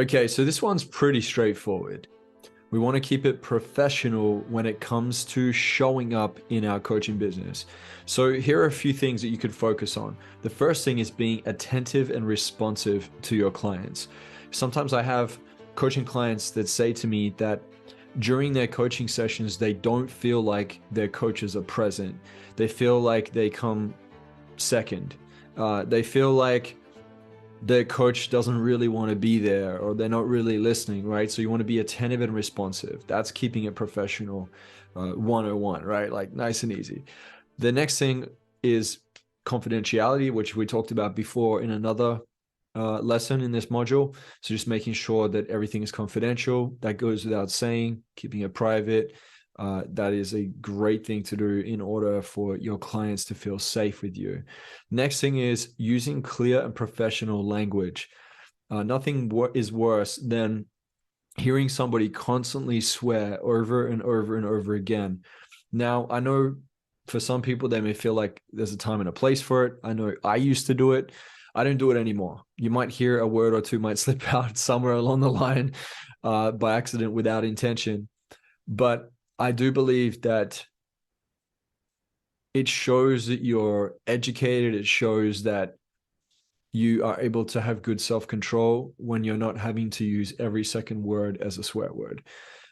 Okay, so this one's pretty straightforward. We want to keep it professional when it comes to showing up in our coaching business. So here are a few things that you could focus on. The first thing is being attentive and responsive to your clients. Sometimes I have coaching clients that say to me that during their coaching sessions, they don't feel like their coaches are present. They feel like they come second. They feel like their coach doesn't really want to be there, or they're not really listening, right? So you want to be attentive and responsive. That's keeping it professional, 101, right? Like nice and easy. The next thing is confidentiality, which we talked about before in another lesson in this module. So just making sure that everything is confidential. That goes without saying, keeping it private. That is a great thing to do in order for your clients to feel safe with you. Next thing is using clear and professional language. Nothing is worse than hearing somebody constantly swear over and over and over again. Now, I know for some people, they may feel like there's a time and a place for it. I know I used to do it. I don't do it anymore. You might hear a word or two might slip out somewhere along the line by accident without intention. But I do believe that it shows that you're educated. It shows that you are able to have good self-control when you're not having to use every second word as a swear word.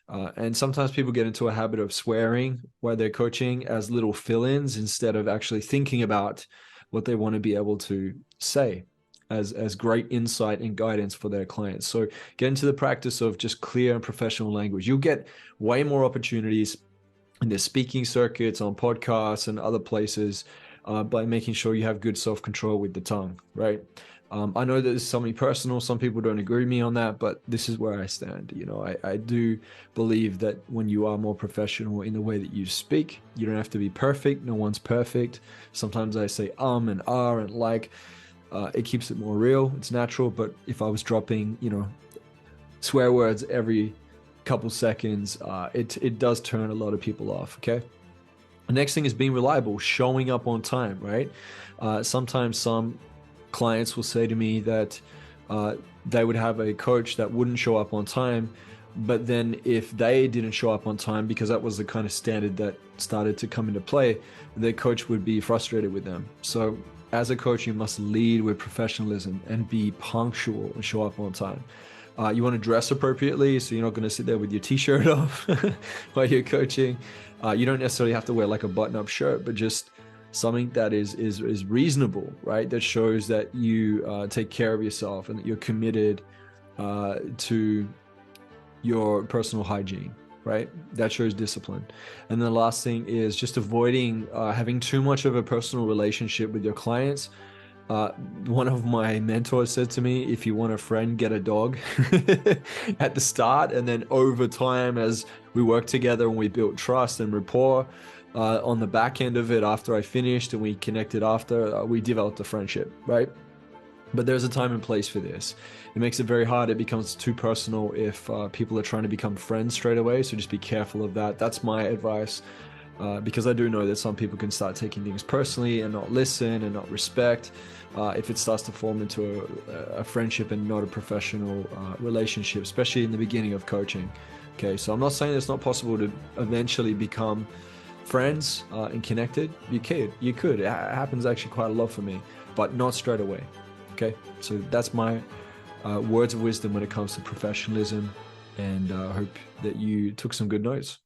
And sometimes people get into a habit of swearing while they're coaching as little fill-ins instead of actually thinking about what they want to be able to say as great insight and guidance for their clients. So get into the practice of just clear and professional language. You'll get way more opportunities in the speaking circuits, on podcasts and other places by making sure you have good self-control with the tongue, right? I know that this is something personal. Some people don't agree with me on that, but this is where I stand. You know, I do believe that when you are more professional in the way that you speak, you don't have to be perfect. No one's perfect. Sometimes I say and and like. It keeps it more real. It's natural. But if I was dropping, swear words every couple seconds, it does turn a lot of people off. Okay. The next thing is being reliable, showing up on time, right? Sometimes some clients will say to me that they would have a coach that wouldn't show up on time, but then if they didn't show up on time, because that was the kind of standard that started to come into play, their coach would be frustrated with them. So as a coach, you must lead with professionalism and be punctual and show up on time. You want to dress appropriately, so you're not going to sit there with your t-shirt off while you're coaching. You don't necessarily have to wear like a button-up shirt, but just something that is reasonable, right? That shows that you take care of yourself and that you're committed to your personal hygiene, right? That shows discipline. And the last thing is just avoiding having too much of a personal relationship with your clients. One of my mentors said to me, if you want a friend, get a dog at the start. And then over time, as we worked together and we built trust and rapport on the back end of it, after I finished and we connected after, we developed a friendship, right? But there's a time and place for this. It makes it very hard. It becomes too personal if people are trying to become friends straight away. So just be careful of that. That's my advice. Because I do know that some people can start taking things personally and not listen and not respect if it starts to form into a friendship and not a professional relationship, especially in the beginning of coaching. Okay, so I'm not saying it's not possible to eventually become friends and connected. You could. It happens actually quite a lot for me, but not straight away. Okay, so that's my words of wisdom when it comes to professionalism, and I hope that you took some good notes.